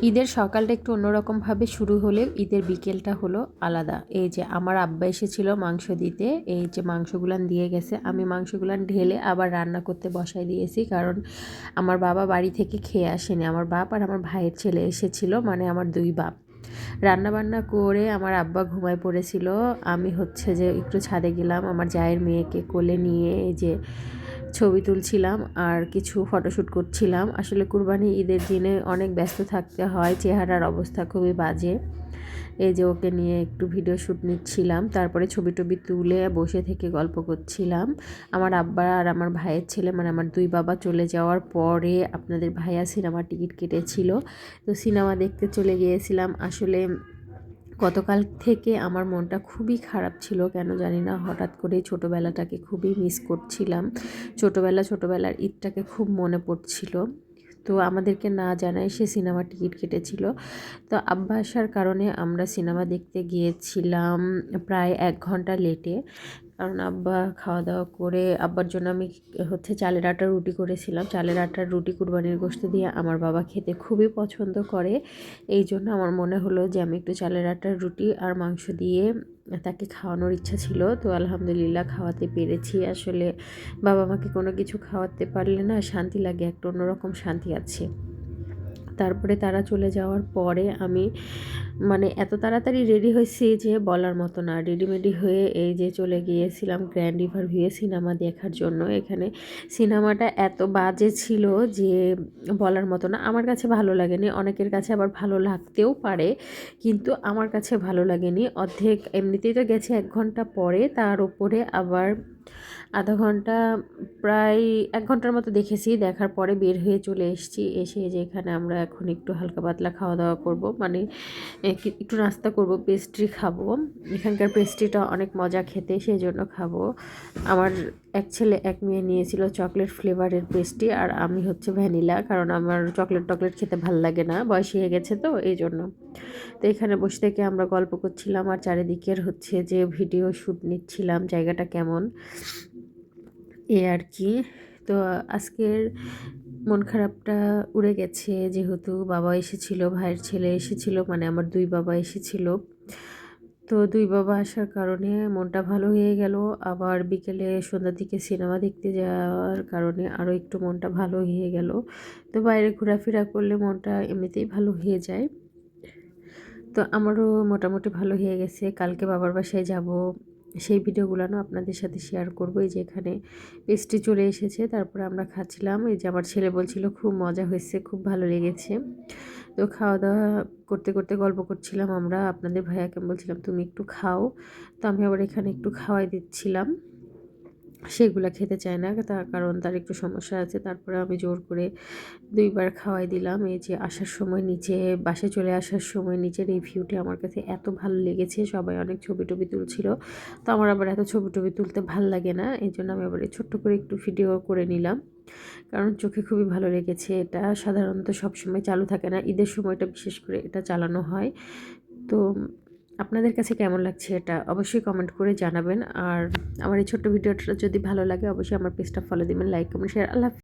ঈদের সকালটা একটু অন্যরকমভাবে শুরু হলেও ঈদের বিকেলটা হলো আলাদা। এই যে আমার আব্বা এসেছিল মাংস দিতে, এই যে মাংসগুলান দিয়ে গেছে, আমি মাংসগুলান ঢেলে আবার রান্না করতে বসাই দিয়েছি, কারণ আমার বাবা বাড়ি থেকে খেয়ে আসেনি। আমার বাপ আর আমার ভাইয়ের ছেলে এসেছিল, মানে আমার দুই বাপ। রান্না বান্না করে আমার আব্বা ঘুমায় পড়েছিল। আমি হচ্ছে যে একটু ছাদে গেলাম, আমার জায়ের মেয়েকে কোলে নিয়ে এই যে ছবি তুলছিলাম আর কিছু ফটোশ্যুট করছিলাম। আসলে কুরবানি ঈদের দিনে অনেক ব্যস্ত থাকতে হয়, চেহারার অবস্থা খুবই বাজে। এই যে ওকে নিয়ে একটু ভিডিও শ্যুট নিচ্ছিলাম, তারপরে ছবি টবি তুলে বসে থেকে গল্প করছিলাম। আমার আব্বা আর আমার ভাইয়ের ছেলে, মানে আমার দুই বাবা চলে যাওয়ার পরে আপনাদের ভাইয়া সিনেমার টিকিট কেটেছিল, তো সিনেমা দেখতে চলে গিয়েছিলাম। আসলে গতকাল থেকে আমার মনটা খুবই খারাপ ছিল, কেন জানি না, হঠাৎ করে ছোটোবেলাটাকে খুবই মিস করছিলাম। ছোটোবেলার ঈদটাকে খুব মনে পড়ছিল। তো আমাদেরকে না জানায় সে সিনেমার টিকিট কেটেছিল। তো আব্বা আসার কারণে আমরা সিনেমা দেখতে গিয়েছিলাম প্রায় 1 ঘন্টা লেটে। কারণ আব্বা খাওয়া দাওয়া করে, আব্বার জন্য আমি হচ্ছে চালের আটার রুটি করেছিলাম। চালের আটার রুটি কুরবানির গোশত দিয়ে আমার বাবা খেতে খুবই পছন্দ করে। এই জন্য আমার মনে হলো যে আমি একটু চালের আটার রুটি আর মাংস দিয়ে তাকে খাওয়ানোর ইচ্ছা ছিল। তো আলহামদুলিল্লাহ খাওয়াতে পেরেছি। আসলে বাবা মাকে কোনো কিছু খাওয়াতে পারলে না শান্তি লাগে, একটা অন্যরকম শান্তি আছে। তারপরে তারা চলে যাওয়ার পরে আমি মানে এত তাড়াতাড়ি রেডি হয়েছি যে বলার মতো না। রেডিমেডি হয়ে এই যে চলে গিয়েছিলাম গ্র্যান্ড রিভার ভিউয়ে সিনেমা দেখার জন্য। এখানে সিনেমাটা এত বাজে ছিল যে বলার মতো না। আমার কাছে ভালো লাগেনি, অনেকের কাছে আবার ভালো লাগতেও পারে, কিন্তু আমার কাছে ভালো লাগেনি। অর্ধেক এমনিতেই তো গেছে 1 ঘন্টা পরে, তার উপরে আবার আধা ঘন্টা, প্রায় 1 ঘন্টার মতো দেখেছি। দেখার পরে বের হয়ে চলে এসেছি। এসে যে এখানে আমরা এখন একটু হালকা পাতলা খাওয়া দাওয়া করব, মানে একটু নাস্তা করব, পেস্ট্রি খাবো। এখানকার পেস্ট্রিটা অনেক মজা খেতে, সেই জন্য খাবো। আমার এক ছেলে এক মেয়ে নিয়েছিল চকলেট ফ্লেভারের পেস্ট্রি, আর আমি হচ্ছে ভ্যানিলা, কারণ আমার চকলেট খেতে ভাল লাগে না, বয়স হয়ে গেছে তো এই জন্য। তো এখানে বসে থেকে আমরা গল্প করছিলাম আর চারিদিকের হচ্ছে যে ভিডিও শ্যুট নিচ্ছিলাম, জায়গাটা কেমন এ আর কি। তো আজকের মন খারাপটা উড়ে গেছে, যেহেতু বাবা এসেছিল, ভাইয়ের ছেলে এসেছিল, মানে আমার দুই বাবা এসেছিল। তো দুই বাবা আসার কারণে মনটা ভালো হয়ে গেল। আবার বিকেলে সন্ধ্যার দিকে সিনেমা দেখতে যাওয়ার কারণে আরও একটু মনটা ভালো হয়ে গেল। তো বাইরে ঘোরাফেরা করলে মনটা এমনিতেই ভালো হয়ে যায়। তো আমারও মোটামুটি ভালো হয়ে গেছে। কালকে বাবার বাসায় যাব, সেই ভিডিওগুলো না আপনাদের সাথে শেয়ার করব। এই যে এখানে পেস্ট্রি চলে এসেছে, তারপরে আমরা খাচ্ছিলাম। এই যে আমার ছেলে বলছিল খুব মজা হয়েছে, খুব ভালো লেগেছে। তো খাওয়া দাওয়া করতে করতে গল্প করছিলাম আমরা। আপনাদের ভাইয়াকে বলছিলাম তুমি একটু খাও, তো আমি আবার এখানে একটু খাওয়াই দিচ্ছিলাম। সেগুলা খেতে চায় না, তার কারণ তার একটু সমস্যা আছে। তারপরে আমি জোর করে 2 বার খাওয়াই দিলাম। এই যে আসার সময় নিচে, বাসায় চলে আসার সময় নিচের এই ভিউটি আমার কাছে এত ভালো লেগেছে। সবাই অনেক ছবি টবি তুলছিল, তো আমার আবার এত ছবি টবি তুলতে ভাল লাগে না, এই জন্য আমি আবার ছোট্ট করে একটু ভিডিও করে নিলাম, কারণ চোখে খুবই ভালো লেগেছে। এটা সাধারণত সবসময় চালু থাকে না, ঈদের সময়টা বিশেষ করে এটা চালানো হয়। তো আপনাদের কাছে কেমন লাগছে এটা অবশ্যই কমেন্ট করে জানাবেন। আর আমার এই ছোট্ট ভিডিওটা যদি ভালো লাগে অবশ্যই আমার পেজটা ফলো দিবেন, লাইক কমেন্ট শেয়ার। আল্লাহ হাফেজ।